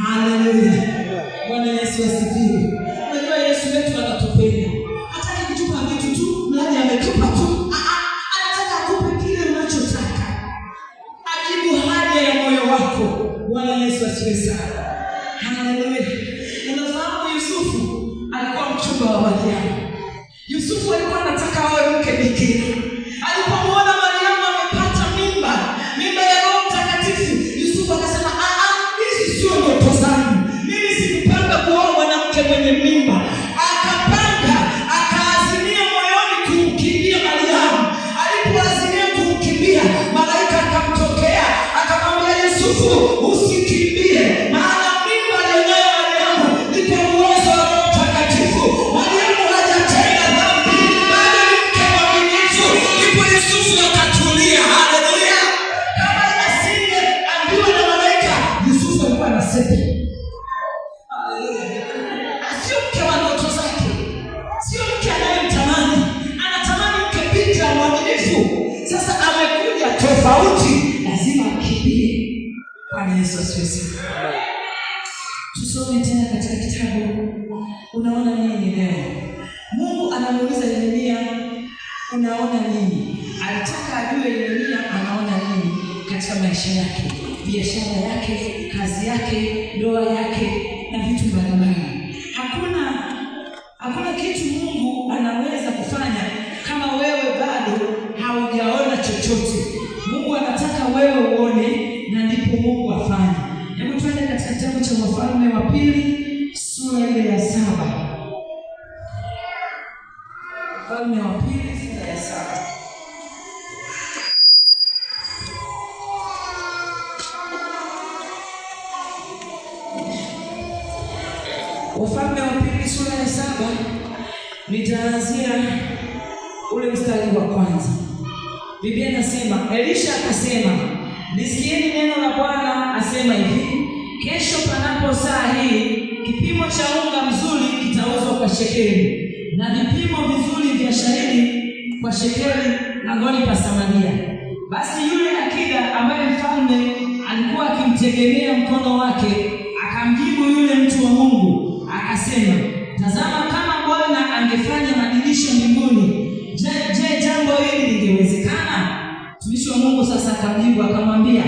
Haleluya. Bwana Yesu asifiwe. Unajua Yesu wetu anatupenda. Hataki kutupa vitu tu, mradi ametupa tu. Anataka akupe kile unachotaka. Ajibu haja ya moyo wako. Bwana Yesu asifiwe sana. Haleluya. Unafahamu Yusufu alikuwa mchumba wa Mariamu. Yusufu alikuwa anataka awe mke bikira. Alipomwona Mariamu amepata mimba ya Roho Mtakatifu, Yusufu akasema, hizi sio ndoto zangu. Mimi sikupanga kuoa mwanamke mwenye mimba. Akaazimia moyoni kumkimbia Mariamu. Alipoazimia kumkimbia, malaika akamtokea, akamwambia Yusufu, usikimbie, maana mimba aliyonayo Mariamu ni kwa uwezo wa Roho Mtakatifu. Mariamu hajatenda dhambi, bali ni mke mwaminifu. Ndipo Yusufu akatulia. Haleluya. Kama asingeambiwa na malaika, Yusufu alikuwa anasema, sio mke wa ndoto zake, sio mke anayemtamani, anatamani mke bikira mwaminifu. Sasa amekuja tofauti, lazima akimbie. Bwana Yesu asifiwe. Tusome tena katika kitabu. Unaona nini leo? Mungu anamuuliza Yeremia, unaona nini? Alitaka ajue Yeremia anaona nini katika maisha yake, biashara yake, kazi yake, ndoa yake na vitu mbalimbali. Hakuna kitu Mungu anaweza kufanya kama wewe bado haujaona chochote. Mungu anataka wewe uone, na ndipo Mungu afanye. Hebu twende katika kitabu cha Wafalme wa Pili sura ile ya 7. Wafalme wa Pili sura ya 7. Wafalme wa Pili sura ya 7, nitaanzia ule mstari wa kwanza. Biblia inasema, Elisha akasema, nisikieni neno la Bwana asema hivi, kesho panapo saa hii kipimo cha unga mzuri kitauzwa kwa shekeli, na vipimo vizuri vya shayiri kwa shekeli langoni pa Samaria. Basi yule akida ambaye mfalme alikuwa akimtegemea mkono wake akamjibu yule mtu wa Mungu akasema, tazama, kama Bwana angefanya madirisha mbinguni, je, jambo hili lingewezekana? Mtumishi wa Mungu sasa akamjibu akamwambia,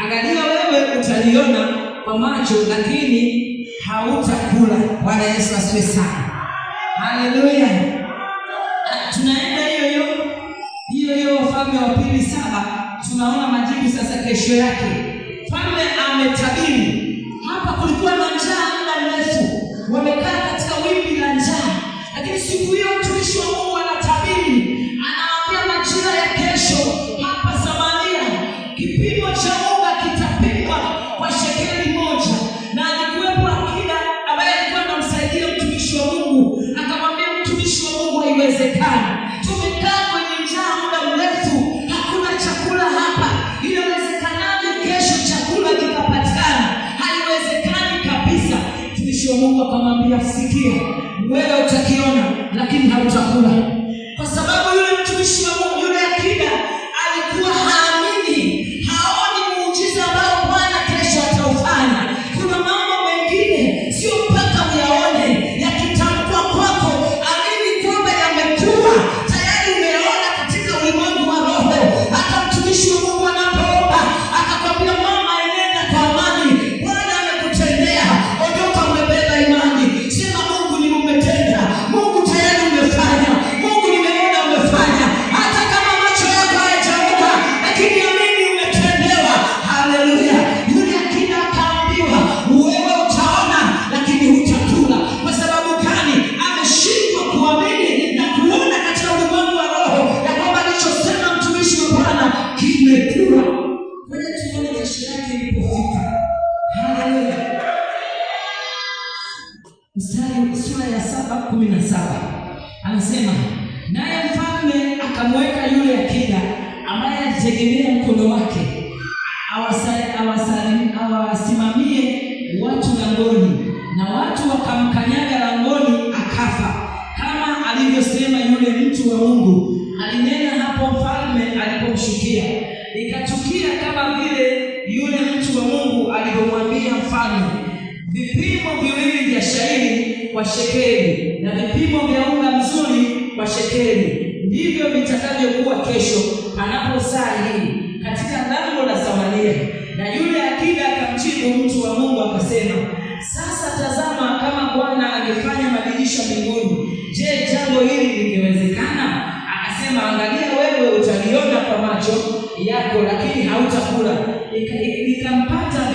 angalia, wewe utaliona kwa macho, lakini hautakula. Bwana Yesu asifiwe sana. Haleluya. Tunaenda hiyo Wafalme wa Pili 7. Tunaona majibu sasa kesho yake. Mfalme ametabiri. Hapa kulikuwa na njaa muda mrefu, wamekaa katika wimbi la njaa, lakini siku hiyo mtumishi wa Mungu anatabiri, anawaambia majira ya kesho hapa Samaria kipimo cha unga kitapimwa kwa shekeli moja. Na alikuwepo akida ambaye alikuwa anamsaidia mtumishi wa Mungu, akamwambia mtumishi wa Mungu, haiwezekani, tumekaa kwenye njaa muda mrefu, hakuna chakula hapa, inawezekanaje kesho chakula kikapatikana? Haiwezekani kabisa. Mtumishi wa Mungu akamwambia, sikia, wewe utakiona lakini hautakula. Kwa sababu yule mtumishi wa Mungu, yule akida, alikuwa haamini, haoni muujiza ambao Bwana kesho ataufanya. Kuna mambo mengine sio mpaka uyaone, yakitamkwa kwako, amini kwamba yamekuwa tayari, umeona katika ulimwengu wa roho. Hata mtumishi wa Mungu anapoomba akakwambia, mama, enenda kwa amani, Bwana amekutendea, ondoka, umebeba imani, sema Mungu ni umetenda, Mungu tayari umefanya, Mungu nimeona umefanya, hata kama macho yako hayajaona, lakini amini umetendewa. Haleluya. Yule akida akaambiwa, wewe utaona lakini hutakula. Kwa sababu gani? Ameshindwa kuamini na kuona katika ulimwengu wa roho ya kwamba alichosema mtumishi wa Bwana kimekuwa. Ngoja tuone kesho yake ilipofika. Haleluya. Mstari sura ya 7:17 anasema, naye mfalme akamweka yule akida ambaye alitegemea mkono wake awasimamie watu langoni, na watu wakamkanyaga langoni akafa, kama alivyosema yule mtu wa Mungu. Alinena hapo mfalme alipomshukia. Ikatukia kama vile yule mtu wa Mungu alivyomwambia mfalme. vipimo viwili vya shayiri kwa shekeli na vipimo vya unga mzuri kwa shekeli. Ndivyo vitakavyokuwa kesho panapo saa hii katika lango la Samaria. Na yule akida akamjibu mtu wa Mungu akasema, sasa tazama, kama Bwana angefanya madirisha mbinguni, je, jambo hili lingewezekana? Akasema, angalia, wewe utaliona kwa macho yako, lakini hautakula. Ikampata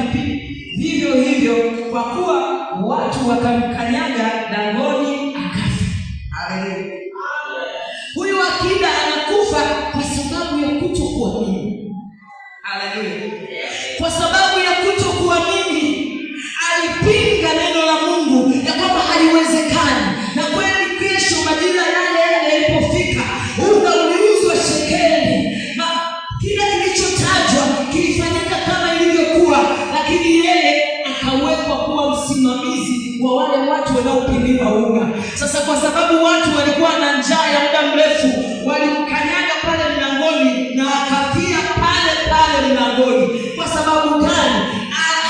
vivyo hivyo, kwa kuwa watu wakamkanyaga langoni, akafa. Haleluya! Huyu akida anakufa kwa sababu ya kutokuamini. Haleluya! Kwa sababu ya kutokuamini alipinga neno la Mungu ya kwamba haliwezekani. Na kweli kesho majira yale yalipofika, unga uliuzwa shekeli na kila kilichotajwa kilifanyika kama ilivyokuwa, lakini yeye akawekwa kuwa msimamizi wa wale watu wanaopimiwa unga. Sasa kwa sababu watu walikuwa na njaa ya muda mrefu, walimkanyaga pale mlangoni na akafia pale pale mlangoni. Kwa sababu gani?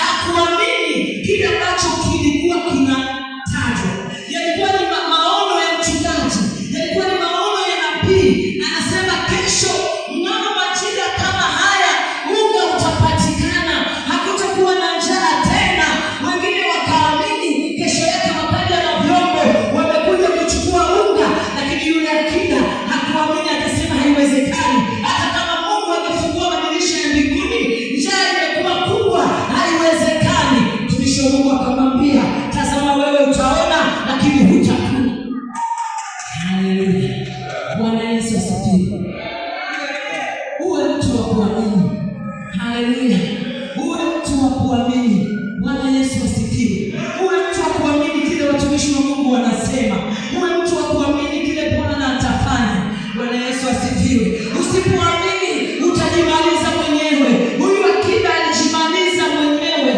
Hakuamini kile ambacho kilikuwa kinatajwa. Yalikuwa ni maono ya mchungaji, yalikuwa ni maono ya nabii. Anasema kesho mnamo majira kama haya unga utapatikana, hakutakuwa na njaa tena. Wengine wakaamini, kesho yake wakaja na vyombo wamekuja kuchukua unga, lakini yule akida hakuamini, akasema haiwezekani. Hata kama Mungu angefungua madirisha ya mbinguni, njaa imekuwa kubwa, haiwezekani. Mtumishi wa Mungu akamwambia, tazama, wewe utaona lakini hutakula. Haleluya! Bwana Yesu asifiwe. Uwe mtu wa kuamini. Haleluya! Uwe mtu wa kuamini. Bwana Yesu asifiwe. Uwe mtu wa kuamini kile watumishi wa Mungu wanasema. Uwe mtu wa kuamini kile Bwana atafanya. Bwana Yesu asifiwe. Usipoamini utajimaliza mwenyewe. Huyu akida alijimaliza mwenyewe.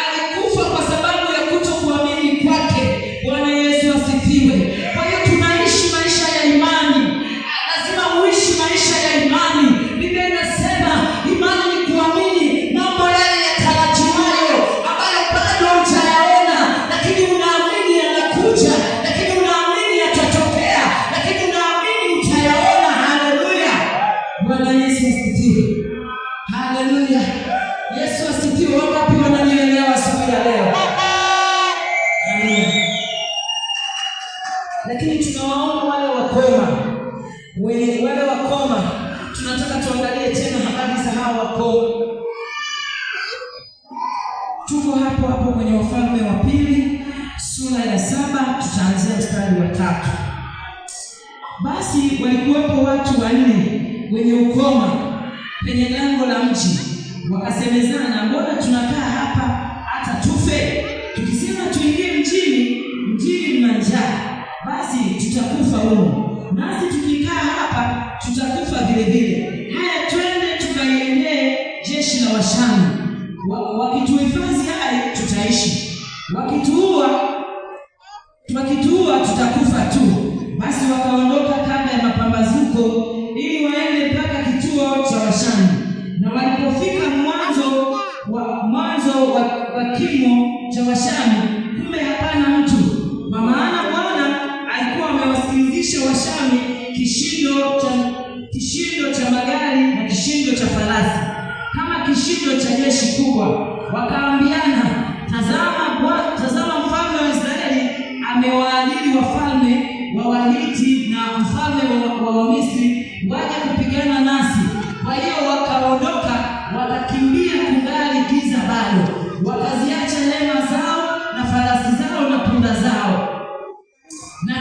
Alikufa kwa sababu ya kutokuamini kwake. Bwana Yesu asifiwe. Kwa hiyo tunaishi maisha ya imani. Lazima uishi maisha ya imani. Biblia inasema imani ni kuamini mambo yale yatarajiwayo ambayo bado hujayaona, lakini unaamini yanakuja, lakini unaamini yatatokea, lakini unaamini utayaona. Haleluya! Bwana Yesu asifiwe. Haleluya! Yesu asifiwe. Wangapi wananielewa siku ya leo? Amen. Lakini tunawaona wale wakoma. Wale wakoma, tunataka tuangalie tena habari za hao wakoma. Tuko hapo hapo kwenye Wafalme wa Pili sura ya 7, tutaanzia mstari wa 3. Basi walikuwepo watu 4 wenye ukoma penye lango la mji, wakasemezana, mbona tunakaa hapa hata tufe? Tukisema tuingie mjini mna njaa, basi tutakufa humo. Nasi tukikaa hapa tutakufa vile vile. Haya, twende tukaiendee jeshi la Washami. Wakituhifadhi hai tutaishi, wakituua tutakufa tu. Basi wakaondoka kabla ya mapambazuko ili waende mpaka kituo cha Washami. Na walipofika mwanzo wa kimo cha Washami, kumbe hapana mtu, kwa maana Bwana alikuwa amewasikilizisha Washami kishindo cha magari na kishindo cha farasi, kama kishindo cha jeshi kubwa. Wakaambiana, tazama mfalme wa Israeli amewaajiri wafalme wa Wahiti na mfalme wa Wamisri waje kupigana nasi. Kwa hiyo wakaondoka, wakakimbia kungali giza bado, wakaziacha hema zao na farasi zao na punda zao na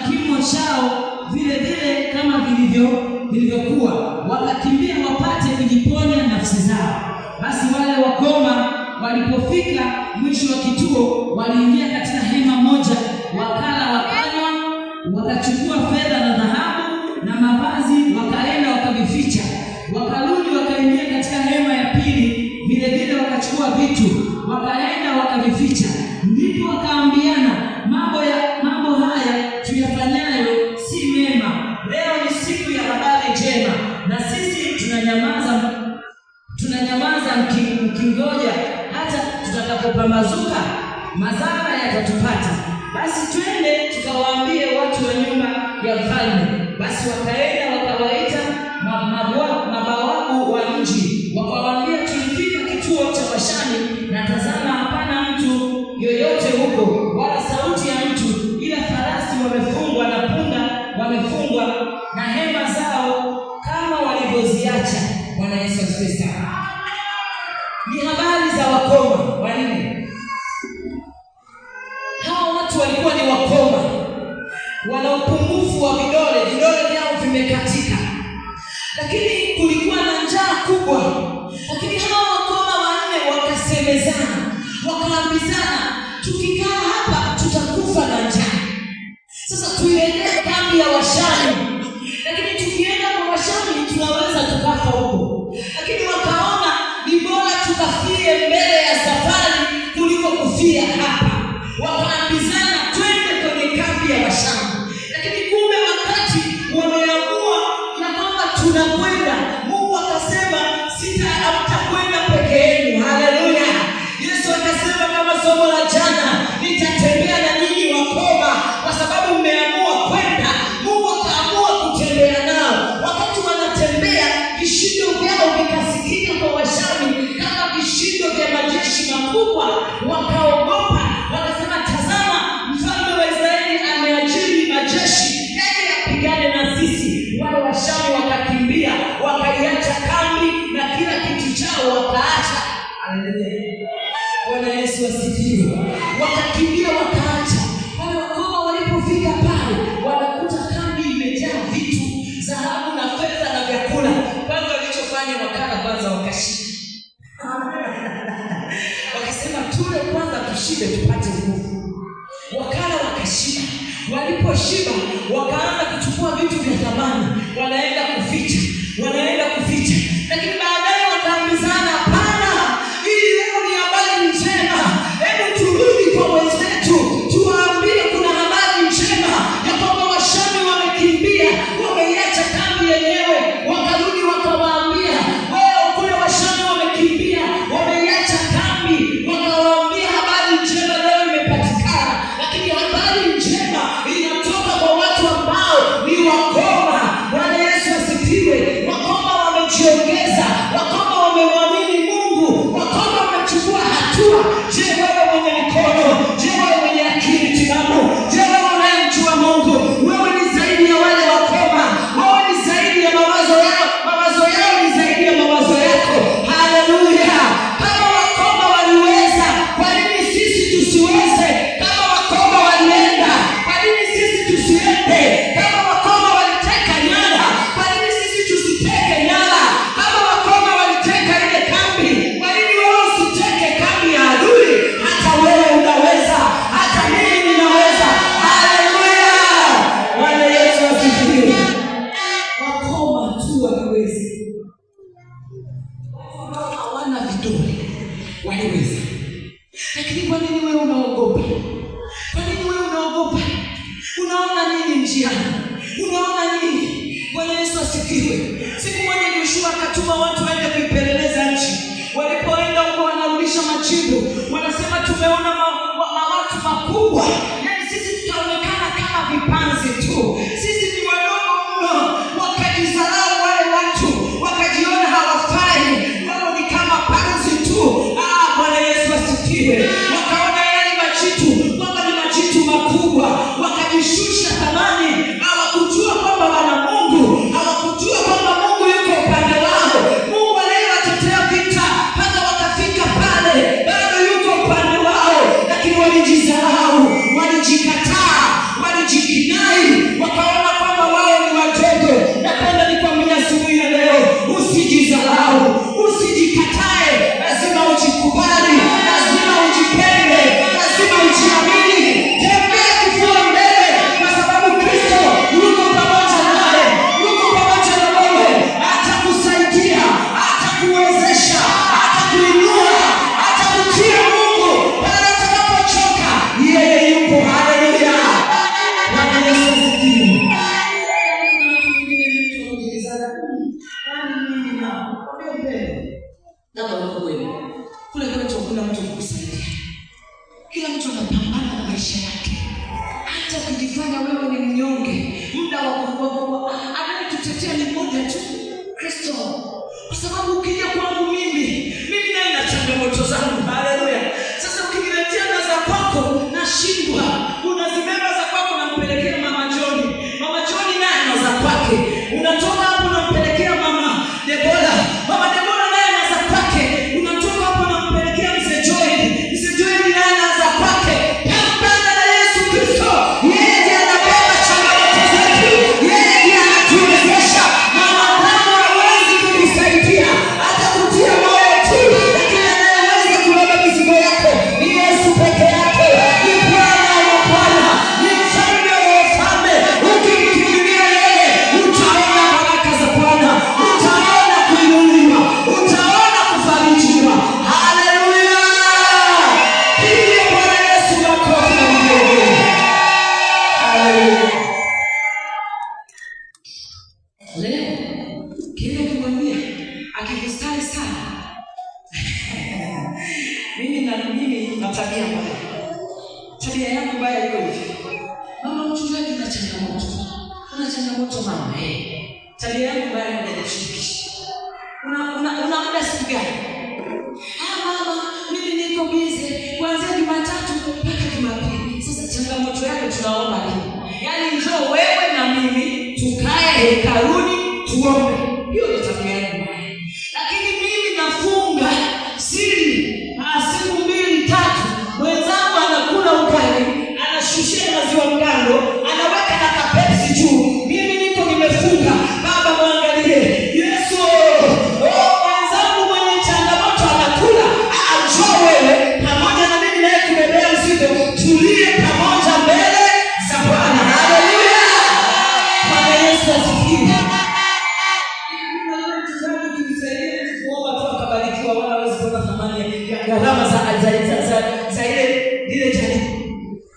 kimo chao vile vile kama vilivyokuwa, wakakimbia wapate kujiponya nafsi zao. Basi wale wakoma walipofika mwisho wa kituo, waliingia katika hema moja, wakala wakanywa, wakachukua fedha na dhahabu na mavazi, wakaenda wakavificha. Wakarudi wakaingia katika hema ya pili, vile vile wakachukua vitu, wakaenda wakavificha. Ndipo wakaambiana, mambo haya tuyafanyayo si mema. Leo ni siku ya habari njema, na sisi tunanyamaza mkingoja hata tutakapopambazuka. kupambazuka, madhara yatatupata. Basi twende tukawaambie watu wa nyumba ya mfalme. Basi wakaenda wakawaita mabawabu wa mji, wakawaambia, tulifika kituo cha Washani, na tazama, hapana mtu yoyote huko, wala sauti ya mtu, ila farasi wamefungwa na punda wamefungwa, na hema zao kama walivyoziacha. Bwana Yesu asifiwe sana. Ni habari za wakoma wanne. Hao watu walikuwa ni wakoma, wana upungufu wa vidole vyao vimekatika, lakini kulikuwa na njaa kubwa. Lakini hao wakoma wanne wakasemezana, wakaambizana, tukikaa hapa tutakufa na njaa. Sasa tuiendee kambi ya Washani, lakini tukienda kwa Washani tunaweza tukafa huko. Lakini wakaona ni bora tukafie mbele ya safari kuliko kufia hapa. Wakaambizana, twende kwenye kambi ya Washani. Lakini kumbe wakati wameamua na kwamba tunakwenda, Mungu akasema, hamtakwenda peke yenu. Haleluya. Yesu akasema kama somo la jana, nitatembea na nyinyi wakoma, kwa sababu mmeamua kwenda. Mungu akaamua kutembea nao. Wakati wanatembea, vishindo vyao vikasikika kwa Washani kama vishindo vya majeshi makubwa. Wakaogopa, wakasema, tazama, mfalme wa Israeli ameajiri majeshi yaje yapigane na sisi. Wale Washani wakakimbia, wakaiacha kambi na kila kitu chao wakaacha. Haleluya. Bwana Yesu asifiwe. Wakakimbia wakaacha. Wale wakoma walipofika pale, wanakuta kambi imejaa vitu, dhahabu na fedha na vyakula. Kwanza walichofanya, wakala kwanza wakashiba. Wakasema, tule kwanza tushibe tupate nguvu. Wakala wakashiba. Waliposhiba, wakaanza kuchukua vitu vya thamani, wanaenda kuficha. Lakini baadaye wakaambizana, hapana, hii leo ni habari njema. Hebu turudi kwa wenzetu, tuwaambie kuna habari njema ya kwamba Washani wamekimbia, wameiacha kambi yenyewe. Wakarudi wakawaambia, wao kule Washani wamekimbia, wameiacha kambi. Wakawaambia habari njema leo imepatikana. Lakini habari njema inatoka kwa watu ambao ni wakoma. Bwana Yesu asifiwe. Wakoma wamejiongeza, wakoma wamemwamini Mungu, wakoma wamechukua hatua. Je, wewe mwenye mikono? Je, wewe mwenye akili timamu? Je, wewe unayemjua Mungu? Wewe ni zaidi ya wale wakoma. Wewe ni zaidi ya mawazo yao. Mawazo yao ni zaidi ya mawazo yako. Haleluya. Kama wakoma waliweza, kwa nini sisi tusiweze? Kama wakoma walienda, kwa nini sisi tusiende? Kama wakoma waliteka nyara, kwa nini sisi tusiteke nyara? Kama wakoma waliteka ile kambi, kwa nini wewe usiteke kambi ya adui? Hata wewe unaweza, hata mimi ninaweza. Haleluya. Bwana Yesu asifiwe. Wakoma tu waliweza. Hawana vidole waliweza. Lakini kwa nini wewe unaogopa? Kwa nini wewe unaogopa? Unaona nini njiani? Unaona nini? Bwana Yesu asifiwe. Siku moja Yoshua akatuma watu waende kuipeleleza nchi. Walipoenda huko, wanarudisha majibu, wanasema, tumeona watu makubwa. Yaani sisi tutaonekana kama vipanzi tu, sisi ni wadogo mno. Wakajidharau wale watu, wakajiona hawafai, wao ni kama panzi tu. Bwana Yesu asifiwe. Wakaona yale majitu kwamba ni majitu makubwa, wakajishusha thamani. Hawakujua kwamba wana Mungu, hawakujua kwamba Mungu yuko upande wao. Mungu aliyewatetea vita hata wakafika pale, bado yuko upande wao. Lakini walijidharau, walijikataa, walijikinai, wakaona kwamba wao ni wadogo. Napenda nikwambie asubuhi ya leo, usijidharau, usijikatae. Lazima ujikubali, lazima ujipende, lazima ujiamini. Tembea kifua mbele, kwa sababu Kristo yuko pamoja naye, yuko pamoja na wewe. Atakusaidia, atakuwezesha, atakuinua, atakutia Mungu pale utakapochoka, Kila mtu anapambana na maisha yake. Hata kujifanya wewe ni mnyonge, muda wa kuwa anayetutetea ni mmoja tu, Kristo. Kwa sababu ukija kwangu mimi naye na changamoto zangu. Haleluya. Sasa ukiniletea na za kwako nashindwa. Unazibeba za kwako na mpelekea Mama John. Mama John naye na za kwake. Unatoka hapo na mpelekea Mama Debora. Mama Debora naye na za kwake. Unatoka hapo na mpelekea Mzee Joel. Mzee Joel naye na za kwake. Pambana na Yesu Kristo. Yeye ndiye anabeba changamoto zetu. Yeye ndiye anatuwezesha. Mwanadamu hawezi kukusaidia. Hata kutia moyo tu. Lakini anayeweza kubeba mizigo yako ni Yesu peke yake. Ni Bwana wa Bwana. Ni Mfalme wa wafalme. Ukimkimbilia yeye, utaona baraka za Bwana. Utaona kuinuliwa. Utaona kufarijiwa. Haleluya. Pigia Bwana Yesu makofi na vigelegele. Haleluya. Leo kile kumwambia akikustari sana. Mimi na tabia mbaya. Tabia yangu mbaya iko hivi. Mama mchungaji na changamoto. Una changamoto mama. Tabia yangu mbaya ni kushirikisha. Una muda siku gani? Mama, mimi niko busy kuanzia Jumatatu mpaka Jumapili. Sasa changamoto yako tunaomba nini? Yaani njoo wewe na mimi tukae hekaluni tuombe. Hiyo ni tabia yangu mbaya. Lakini mimi nafunga siri siku 2-3. Mwenzangu anakula ugali, anashushia maziwa mgando, anaweka na kapepsi juu. Mimi niko nimefunga. Baba muangalie. Yesu. Mwenzangu mwenye changamoto anakula. Njoo wewe pamoja na mimi naye kubebea mzigo. Tulie pamoja mbele za Bwana. Haleluya. Bwana Yesu asifiwe. Gharama za ile jaribu.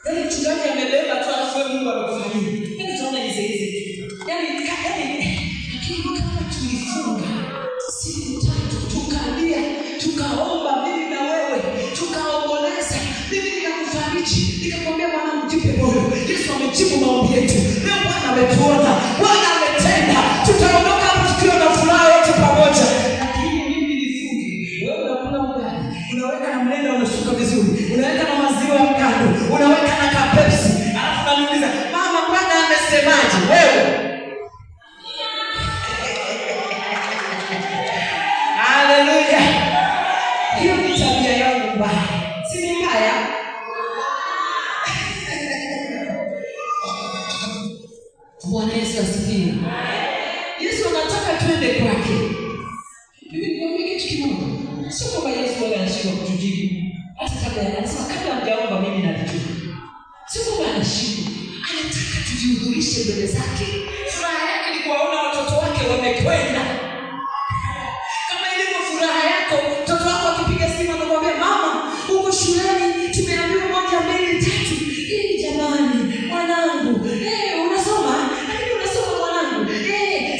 Yaani mchungaji amebeba tu alafu wewe Mungu amekufanyia. Yaani tunaona hizi. Yaani lakini kama tulifunga siku 3 tukalia, tukaomba mimi na wewe, tukaomboleza. Mimi nikakufariji, nikakwambia Bwana mjipe moyo. Yesu amejibu maombi yetu. Leo Bwana ametuona. Bwana ametenda. Tutaondoka hapo tukiwa na furaha yote pamoja. Unaweka na mlenda unashuka vizuri. Unaweka na maziwa ya mgando. Unaweka na kapepsi. Alafu naniuliza, mama Bwana amesemaje? Wewe. Haleluya. Hiyo ni tabia yangu mbaya. Si ni mbaya? Bwana Yesu asifiwe. Yesu anataka twende kwake. Mimi nikwambie kitu kimoja. Sio kwamba Yesu anashindwa kutujibu. Hata kabla anasema kabla mjaomba mimi najibu. Sio kwamba anashindwa. Anataka tujihudhurishe mbele zake. Furaha yake ni kuwaona watoto wake wamekwenda. Kama ilivyo furaha yako, mtoto wako akipiga simu anakuambia mama, uko shuleni, tumeambiwa 1, 2, 3. Jamani, mwanangu, unasoma? Lakini unasoma mwanangu.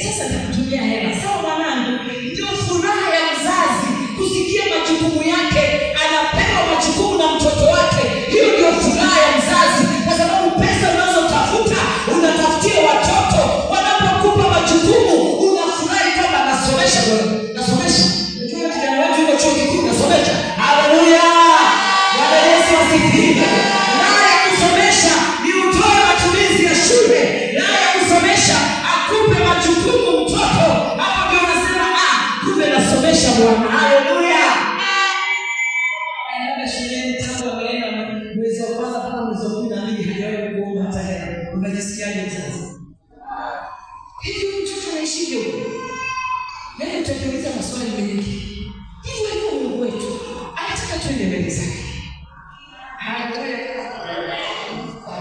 Sasa nitakutumia hela. Sawa mwanangu. Ndio furaha ya mzazi. Kusikia majukumu yake, anapewa majukumu na mtoto wake. Hiyo ndio furaha ya mzazi. Kwa sababu pesa unazotafuta, unatafutia watoto. Wanapokupa majukumu, unafurahi kama nasomesha wewe. Nasomesha. Unajua kijana wetu yuko chuo kikuu nasomesha. Haleluya. Bwana Yesu asifiwe. Naye kusomesha ni utoe matumizi ya shule. Naye kusomesha akupe majukumu mtoto. Hapo ndio unasema kumbe nasomesha Bwana. Haleluya. Anaenda shuleni tangu ameenda mwezi wa kwanza mpaka mwezi wa 12 hajawahi kuomba hata hela. Unajisikiaje sasa? Hivi mtoto anaishije huko? Leo tutajiuliza maswali mengi. Hivyo hivyo Mungu wetu anataka twende mbele zake. Haleluya.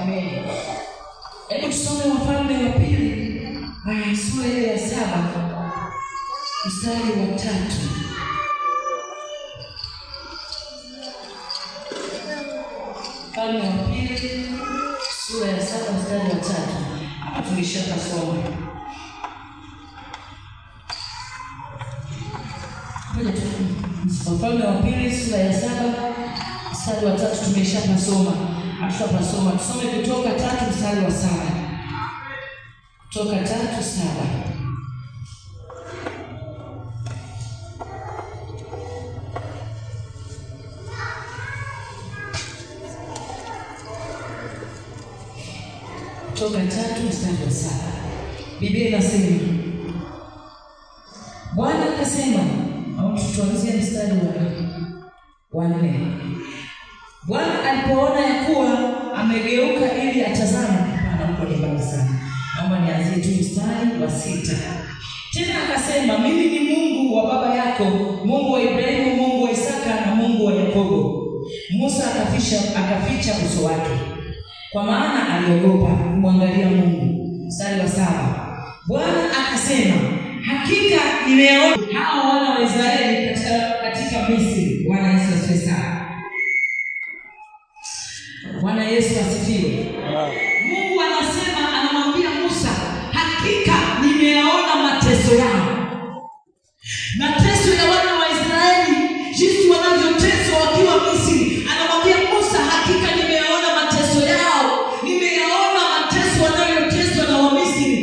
Amen. Hebu tusome Wafalme wa Pili sura ile ya 7 mstari wa 3. Wafalme wa Pili sura ya 7 mstari wa 3. Hapa tulishakasoma. Wafalme wa Pili sura ya 7 Mstari wa 3 tumeshapasoma. Hatutapasoma. Tusome Kutoka 3 mstari wa 7. Kutoka 3:7. Kutoka 3 mstari wa 7. Biblia inasema, Bwana akasema, au tuanzie mstari wa 4. Bwana alipoona ya kuwa amegeuka ili atazame, hapana, huko ni mbali sana. Naomba nianzie tu mstari wa 6. Tena akasema, mimi ni Mungu wa baba yako, Mungu wa Ibrahimu, Mungu wa Isaka na Mungu wa Yakobo. Musa akaficha uso wake, kwa maana aliogopa kumwangalia Mungu. Mstari wa 7. Bwana akasema, hakika nimeona hao wana wa Israeli katika Misri. Bwana Yesu asifiwe sana. Bwana Yesu asifiwe. Mungu anasema, anamwambia Musa, hakika nimeona mateso yao. Mateso ya wana wa Israeli, jinsi wanavyoteswa wakiwa Misri. Anamwambia Musa, hakika nimeona mateso yao. Nimeona mateso wanayoteswa na Wamisri.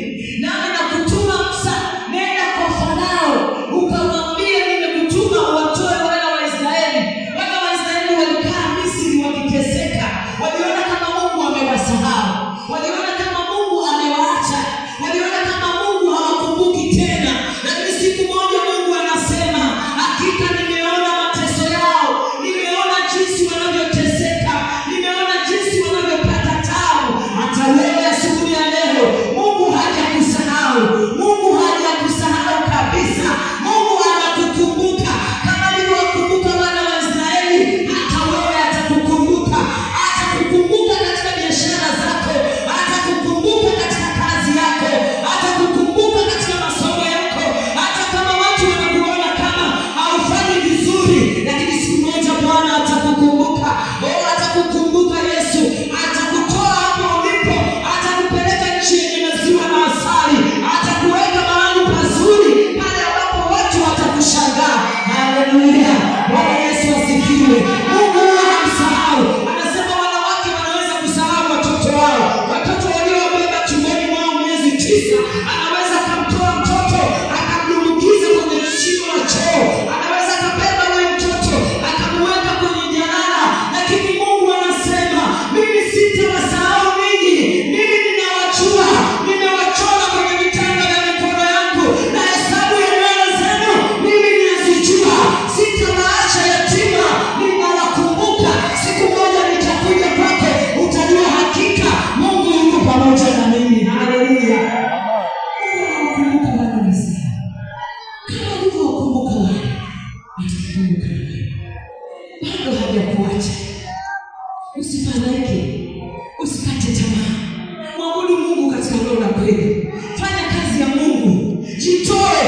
Nami nakutuma Musa, nenda kwa Farao ukamwambia nimekutuma uwatoe wana wa Israeli. Wana wa Israeli walikaa Misri wakiteseka. Waliona kama Mungu amewasahau. Waliona kama Mungu amewaacha. Waliona kama Mungu hawakumbuki tena. Lakini siku moja Mungu anasema, hakika nimeona mateso yao. Nimeona jinsi wanavyoteseka. Nimeona jinsi wanavyopata taabu. Hata wewe asubuhi ya leo, Mungu hajakusahau. Mungu hajakusahau kabisa. Mungu anakukumbuka. Kama alivyowakumbuka wana wa Israeli, hata wewe atakukumbuka. Atakukumbuka katika biashara zako. Atakukumbuka katika kazi yako. Atakukumbuka katika masomo yako. Hata kama watu wanakuona kama haufanyi vizuri, lakini siku moja Bwana atakukumbuka. Atakukumbuka Yesu. Atakutoa hapo ulipo. Atakupeleka nchi yenye maziwa na asali. Atakuweka mahali pazuri, pale ambapo watu watakushangaa. Haleluya. Bwana Yesu asifiwe. Mungu hamsahau. Anasema wanawake wanaweza kusahau watoto wao. Watoto waliobeba tumboni mwao miezi 9, anaweza kumtoa mtoto akamdumbukiza kwenye shimo la choo. Anaweza kubeba yule mtoto akamweka kwenye jalala. Lakini Mungu anasema, mimi sitawasahau ninyi. Mimi ninawajua. Nimewachora kwenye vitanga vya mikono yangu, na hesabu ya nywele zenu mimi ninazijua. Sitawaacha yatima. Ninawakumbuka. Siku moja nitakuja kwako, utajua hakika Mungu yuko pamoja na mimi. Haleluya. Mungu anakumbuka wana wa Israeli. Kama alivyowakumbuka wale, atakukumbuka wewe. Bado hajakuacha. Usifadhaike. Usikate tamaa. Mwabudu Mungu katika roho na kweli. Fanya kazi ya Mungu. Jitoe.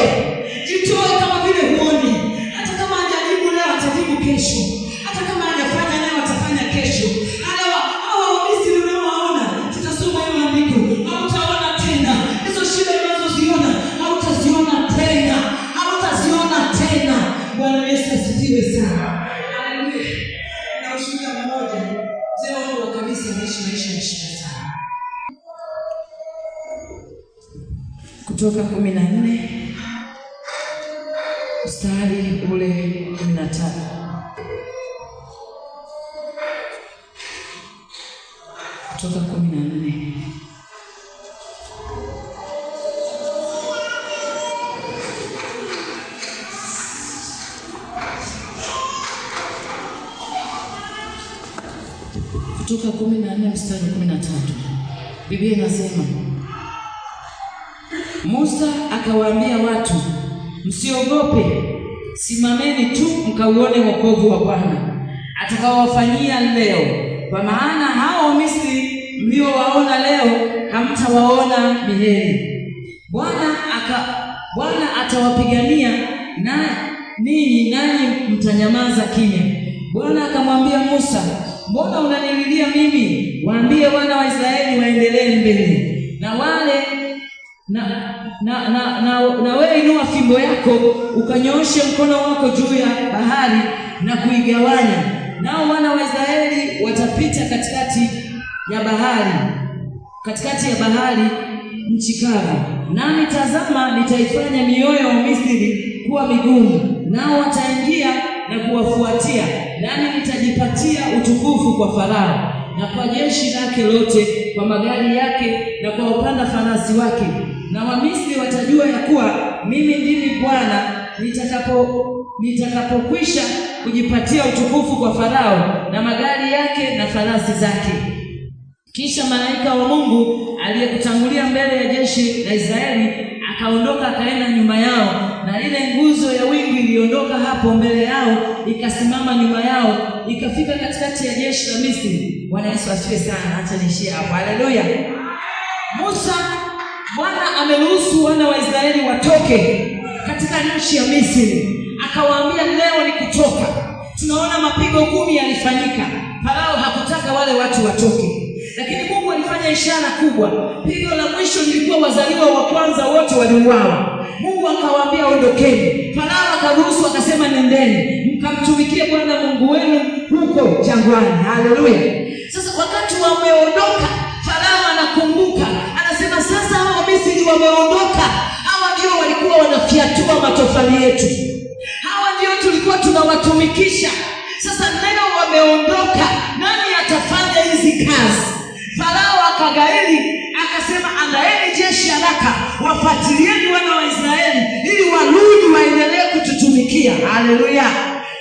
Jitoe kama vile huoni. Hata kama hajajibu leo, atajibu kesho. Hata kama hajafanya leo, atafanya kesho. Hawa Wamisri unaowaona, tutasoma hiyo andiko, hautaona tena. Hizo shida unazoziona, hautaziona tena. Hautaziona tena. Bwana Yesu asifiwe sana. Haleluya. Na ushuhuda mmoja, mzee wangu wa kanisa anaishi maisha ya shida sana. Kutoka 14 mstari ule 15. Kutoka 14. Kutoka 14 mstari 13. Biblia inasema, Musa akawaambia watu, msiogope, simameni tu mkauone wokovu wa Bwana atakaowafanyia leo, kwa maana hao Misri mliowaona leo hamtawaona milele. Bwana atawapigania na ninyi, nanyi mtanyamaza kimya. Bwana akamwambia Musa, mbona unanililia mimi? Waambie wana wa Israeli waendelee mbele. Na wale na wewe inua fimbo yako ukanyooshe mkono wako juu ya bahari na kuigawanya, nao wana wa Israeli watapita katikati ya bahari nchi kavu. Nami tazama, nitaifanya mioyo ya Misri kuwa migumu, nao wataingia na kuwafuatia, nami nitajipatia utukufu kwa Farao na kwa jeshi lake lote, kwa magari yake na kwa wapanda farasi wake. Na Wamisri watajua ya kuwa mimi ndimi Bwana nitakapokwisha kujipatia utukufu kwa Farao na magari yake na farasi zake. Kisha malaika wa Mungu aliyekutangulia mbele ya jeshi la Israeli akaondoka akaenda nyuma yao, na ile nguzo ya wingu iliondoka hapo mbele yao ikasimama nyuma yao, ikafika katikati ya jeshi la Misri. Bwana Yesu asifiwe sana. Acha niishie hapo. Haleluya. Musa, Bwana ameruhusu wana wa Israeli watoke katika nchi ya Misri. Akawaambia leo ni kutoka. Tunaona mapigo 10 yalifanyika. Farao hakutaka wale watu watoke, lakini Mungu alifanya ishara kubwa. Pigo la mwisho lilikuwa wazaliwa wa kwanza wote waliuawa. Mungu akawaambia ondokeni. Farao akaruhusu, akasema nendeni mkamtumikie Bwana Mungu wenu huko jangwani. Haleluya. Sasa wakati wameondoka, Farao anakumbuka, anasema sasa hao Misri wameondoka. Hawa ndio walikuwa wanafiatua matofali yetu, hawa ndio tulikuwa tunawatumikisha. Sasa leo wameondoka, nani atafanya hizi kazi? Farao akagairi, akasema andaeni jeshi haraka, wafuatilieni wana wa Israeli ili warudi waendelee kututumikia. Haleluya.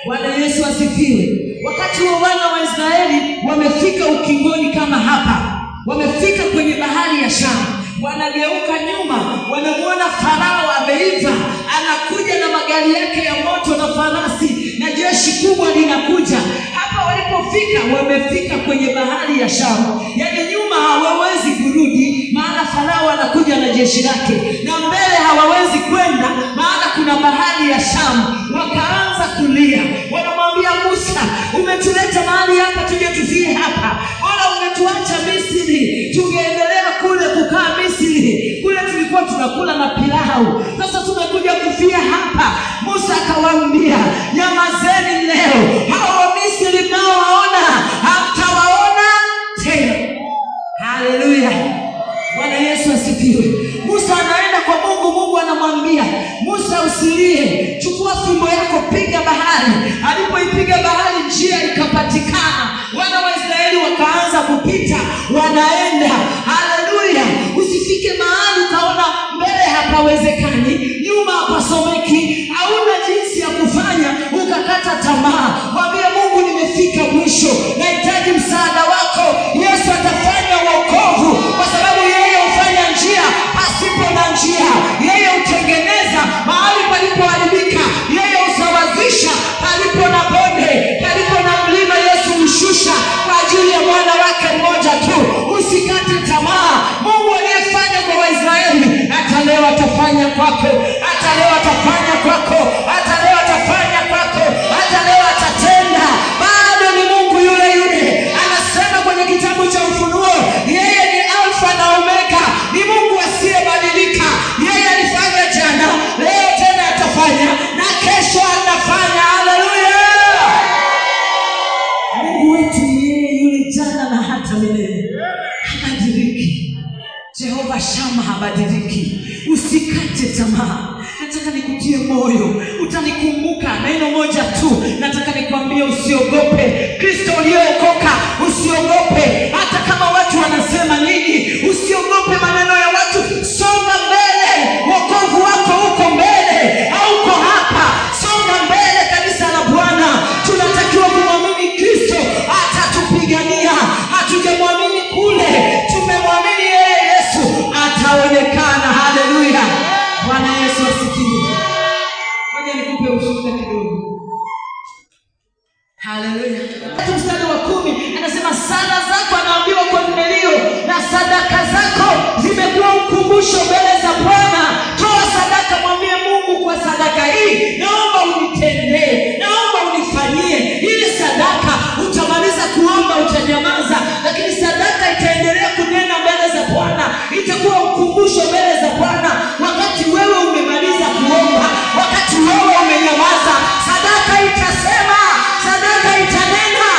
Bwana Yesu asifiwe. Wakati wa wana wa Israeli wamefika ukingoni kama hapa, wamefika kwenye bahari ya Shamu, wanageuka nyuma, wanamuona Farao ameiva, anakuja na magari yake ya moto na farasi na jeshi kubwa linakuja. Hapa walipofika, wamefika kwenye bahari ya Shamu. Yaani nyuma hawawezi kurudi, maana Farao anakuja na jeshi lake, na mbele hawawezi kwenda, maana kuna bahari ya Shamu. Wakaanza kulia, wanamwambia Musa, umetuleta mahali hapa tuje tufie hapa, wala umetuacha Misri, tungeendelea kule kukaa Misri, kule tulikuwa tunakula na pilau, sasa tumekuja kufia hapa. Musa akawaambia, nyamazeni leo, hao Misri mnaowaona hamtawaona tena. Haleluya. Bwana Yesu asifiwe. Musa anaenda kwa Mungu, Mungu anamwambia Musa, usilie, chukua fimbo yako, piga bahari. Alipoipiga bahari, njia ikapatikana, wana wa Israeli wakaanza kupita, wanaenda. Haleluya. Usifike mahali ukaona mbele hapawezekani, nyuma hapasomeki, hauna jinsi ya kufanya, ukakata tamaa. Mwambie Mungu, nimefika mwisho, nahitaji msaada wako. Yesu atafanya wokovu, kwa sababu yeye hufanya njia pasipo na njia. Yeye hutengeneza mahali palipoharibika, yeye husawazisha palipo na bonde, palipo na mlima Yesu hushusha kwa ajili ya mwana wake mmoja tu. Usikate tamaa. Mungu aliyefanya kwa Waisraeli, hata leo atafanya kwako, hata leo atafanya kwako, hata leo atafanya kwako, hata leo atatenda. Bado ni Mungu yule yule. Anasema kwenye kitabu cha Ufunuo, yeye ni Alfa na Omega, ni Mungu asiyebadilika. Yeye alifanya jana, leo tena atafanya, na kesho atafanya. Haleluya. Mungu wetu ni yeye yule jana na hata milele. Habadiliki. Jehova Shama habadiliki. Usikate tamaa. Nataka nikutie moyo, utanikumbuka neno moja tu. Nataka nikwambie usiogope. Kristo uliyeokoka, usiogope. Hata kama watu wanasema nini, usiogope maneno ya watu. Songa mbele. Wokovu wako uko mbele, hauko hapa. Songa mbele. Kanisa la Bwana, tunatakiwa kumwamini Kristo, atatupigania. Hatujamwamini kule, tumemwamini yeye. Yesu ataonekana. Haleluya. Bwana Yesu asifiwe. Ngoja nikupe ushuhuda kidogo. Haleluya. Mstari wa 10 anasema, sala zako, anaambiwa Kornelio, na sadaka zako zimekuwa ukumbusho mbele za Bwana. Toa sadaka, mwambie Mungu, kwa sadaka hii naomba unitendee, naomba unifanyie. Ile sadaka utamaliza kuomba, utanyamaza, lakini sadaka itaendelea kunena mbele za Bwana, itakuwa ukumbusho mbele za Bwana. Wakati wewe umemaliza kuomba, wakati wewe umenyamaza, sadaka itasema, sadaka itanena.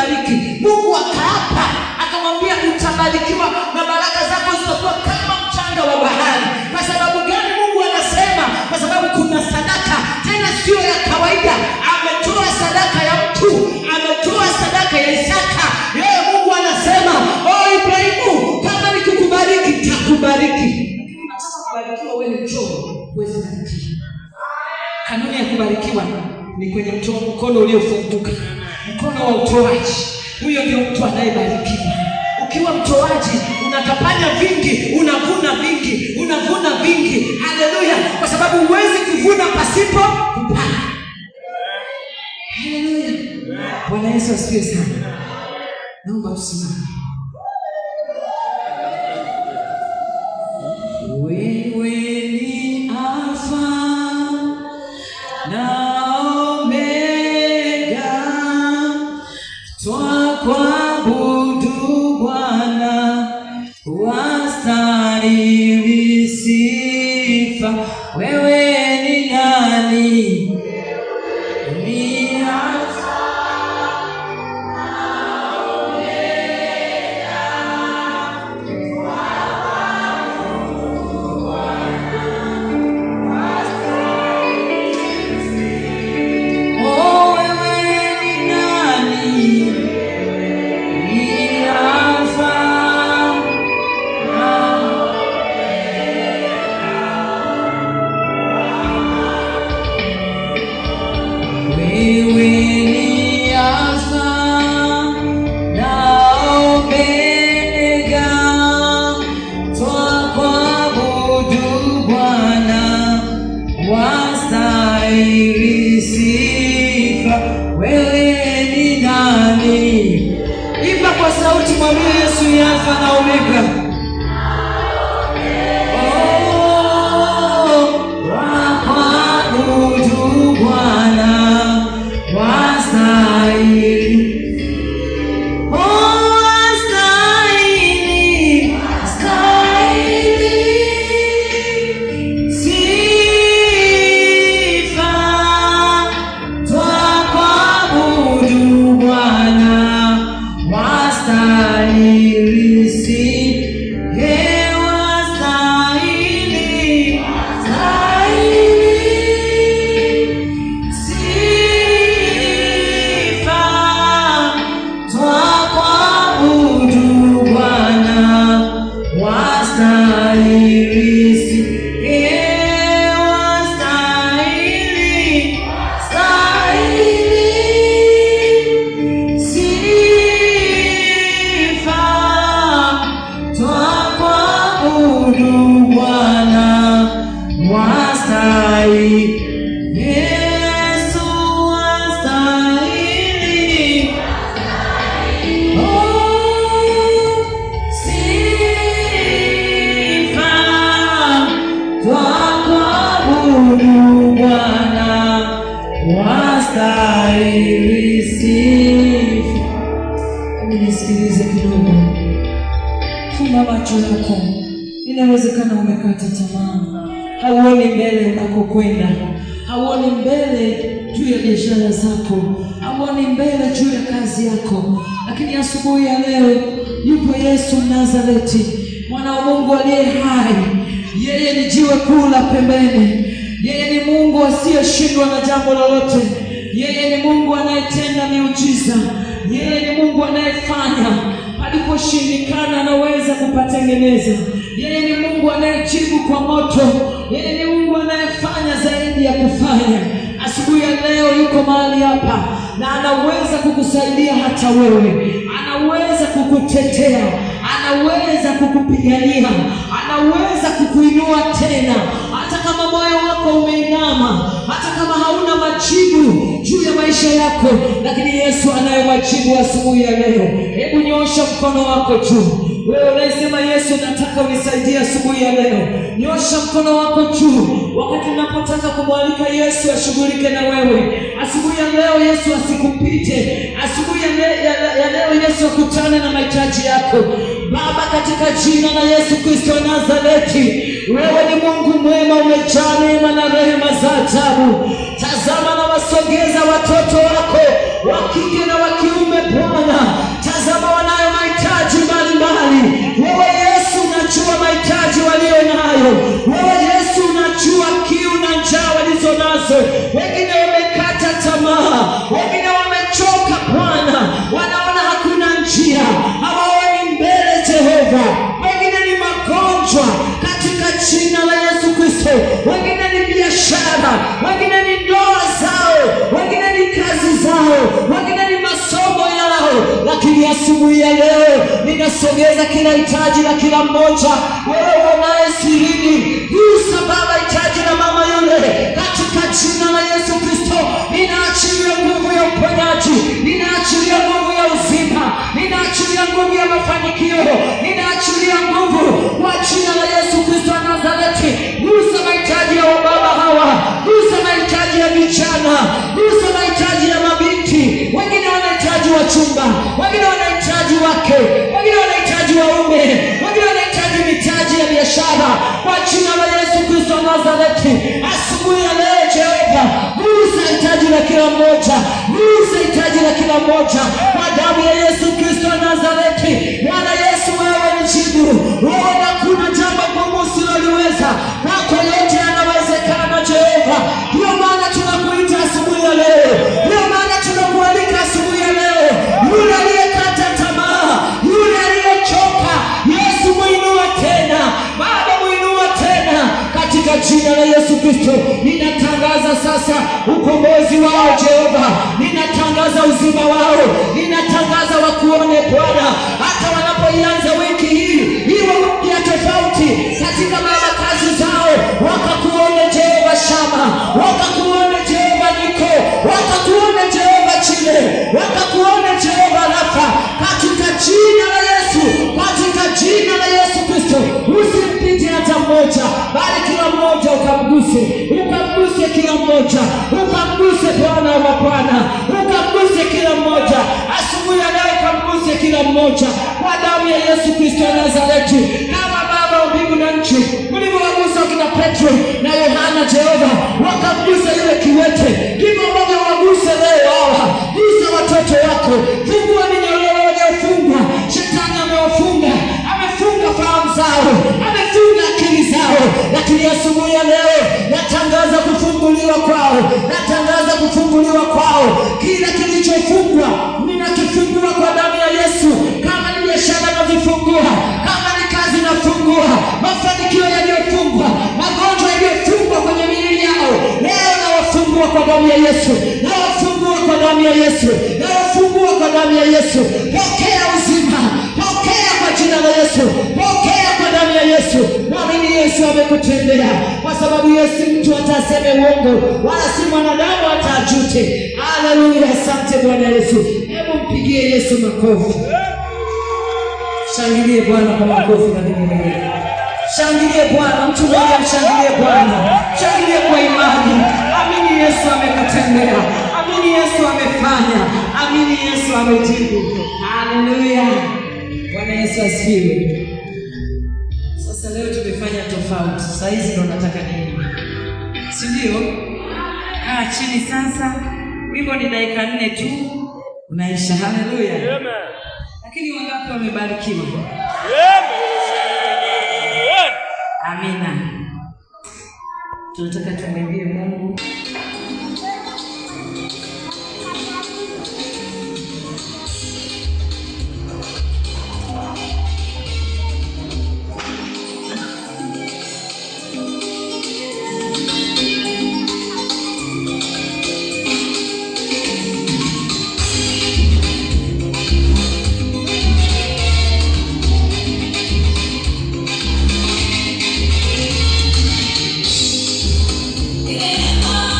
nitakubariki. Mungu akaapa, akamwambia utabarikiwa na baraka zako zitakuwa kama mchanga wa bahari. Kwa sababu gani Mungu anasema? Kwa sababu kuna sadaka, tena sio ya kawaida. Ametoa sadaka ya mtu, ametoa sadaka ya Isaka. Yeye Mungu anasema, Ibrahimu, kama nikukubariki nitakubariki. Unataka kubarikiwa, wewe ni chombo, huwezi kubarikiwa. Kanuni ya kubarikiwa ni kwenye mkono uliofunguka, mkono wa utoaji. Huyo ndio mtu anayebarikiwa. Ukiwa mtoaji, unatapanya vingi, unavuna vingi, unavuna vingi. Haleluya! Kwa sababu huwezi kuvuna pasipo kupanda. Haleluya! Bwana Yesu asifiwe sana. Naomba tusimame. Wewe ni Alfa na Omega, twakuabudu Bwana, wastahili sifa. Wewe ni nani? Ni Alfa na Omega, twakuabudu Bwana, wastahili sifa. Wewe ni nani? Ni Alfa na wewe ni Alfa na Omega, twakuabudu Bwana, wastahili sifa. Wewe ni nani? Imba kwa sauti, mwambie Yesu ni Alfa na Omega. Twakuabudu Bwana, wastahili. Wastahili sifa. Twakuabudu Bwana, wastahili sifa. Wastahili, sifa. Twakuabudu Bwana, wastahili sifa. Wastahili, sifa. Twakuabudu Bwana, wastahili. Yesu wastahili. Sifa. Twakuabudu Bwana, wastahili sifa. Nisikilize kidogo. Fumba macho yako. Inawezekana umekata tamaa, hauoni mbele unakokwenda, hauoni mbele juu ya biashara zako, hauoni mbele juu ya kazi yako. Lakini asubuhi ya leo yupo Yesu Nazareti, mwana wa Mungu aliye hai. Yeye ni jiwe kuu la pembeni. Yeye ni Mungu asiyeshindwa na jambo lolote. Yeye ni Mungu anayetenda miujiza. Yeye ni Mungu anayefanya paliposhindikana, anaweza kupatengeneza. Yeye ni Mungu anayejibu kwa moto. Yeye ni Mungu anayefanya zaidi ya kufanya. Asubuhi ya leo yuko mahali hapa na anaweza kukusaidia hata wewe. Anaweza kukutetea, anaweza kukupigania, anaweza kukuinua tena. Hata kama moyo wako umeinama, hata kama hauna majibu juu ya maisha yako, lakini Yesu anayo majibu asubuhi ya leo. Hebu nyosha mkono wako juu. Wewe unasema Yesu, nataka unisaidie asubuhi ya leo. Nyosha mkono wako juu wakati unapotaka kumwalika Yesu ashughulike na wewe. Asubuhi ya leo Yesu asikupite. Asubuhi ya leo Yesu akutane na mahitaji yako. Baba, katika jina la Yesu Kristo wa Nazareti, wewe ni Mungu mwema, umejaa neema na rehema za ajabu. Tazama na wasogeza watoto wako wa kike na wa kiume Bwana, ninasogeza kila hitaji la kila mmoja. Wewe unaye sirini, gusa Baba hitaji la mama yule katika jina la Yesu Kristo. Ninaachilia nguvu ya uponyaji, ninaachilia nguvu ya uzima, ninaachilia nguvu ya mafanikio, ninaachilia nguvu kwa jina la Yesu Kristo wa Nazareti. Gusa mahitaji ya wababa hawa, gusa mahitaji ya vijana, gusa mahitaji ya mabinti. Wengine wanahitaji wachumba, wengine wanahitaji wake, wengine wanahitaji waume, wengine wanahitaji mitaji ya biashara. Kwa jina la Yesu Kristo wa Nazareti, asubuhi ya leo Jehova, gusa hitaji la kila mmoja, gusa hitaji la kila mmoja kwa damu ya Yesu Kristo wa Nazareti. Bwana Yesu, wewe ni jibu. Wewe hakuna jambo gumu usiloliweza. Kwako yote yanawezekana Jehova. Ndio maana tunakuita asubuhi ya leo. Ndio maana tunakualika asubuhi ya leo. Yule aliyekata tamaa, yule aliyechoka, Yesu muinua tena. Baba muinua tena katika jina la Yesu Kristo. Ninatangaza sasa ukombozi wao Jehova. Ninatangaza uzima wao. Ninatangaza wakuone Bwana. Hata wanapoianza wiki hii iwe ya tofauti katika Baba kazi zao, wakakuone Jehova Shama, wakakuone Jehova Niko, wakakuone Jehova Chile, wakakuone Jehova Rafa, katika jina la Yesu, katika jina la Yesu Kristo. Usimpite hata mmoja, bali kila mmoja ukamguse, ukamguse kila mmoja, ukamguse Bwana wa Bwana, ukamguse kila mmoja asubuhi ya leo, ukamguse kila mmoja kwa damu ya Yesu Kristo wa Nazareti. Kama Baba wa mbingu na nchi ulivyowagusa kina Petro na Yohana Jehova, wakamgusa yule kiwete, ndivyo ambavyo waguse leo hawa. Gusa watoto wako, fungua minyororo waliofungwa. Shetani amewafunga, amefunga fahamu zao, amefunga akili zao, lakini asubuhi ya leo natangaza kufunguliwa kwao, natangaza kufunguliwa kwao. Kila kilichofungwa ninakifungua kwa damu ya Yesu. Kama ni biashara navifungua, kama ni kazi nafungua, mafanikio yaliyofungwa, magonjwa yaliyofungwa kwenye miili yao, leo nawafungua kwa damu ya Yesu, nawafungua kwa damu ya Yesu, nawafungua kwa damu ya Yesu. Pokea uzima, pokea kwa jina la Yesu, pokea kwa damu ya Yesu. Mwamini Yesu amekutendea, kwa sababu Yesu mtu ataseme uongo, wala si mwanadamu atajute. Haleluya, asante Bwana Yesu. Hebu mpigie Yesu makofi. Shangilie Bwana kwa makofi na vigelegele. Shangilie Bwana, mtu mmoja mshangilie Bwana. Shangilie kwa imani. Amini Yesu amekutendea. Amini Yesu amefanya. Amini Yesu amejibu. Haleluya. Bwana Yesu asifiwe. Sasa leo tumefanya tofauti. Sasa hizi ndo nataka nini? Si ndio? Kaa chini sasa. Wimbo ni dakika 4 tu. Unaisha. Haleluya. Amen. Lakini wangapi wamebarikiwa? Amina. Tunataka tumwimbie Mungu. Yeah.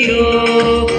hilo.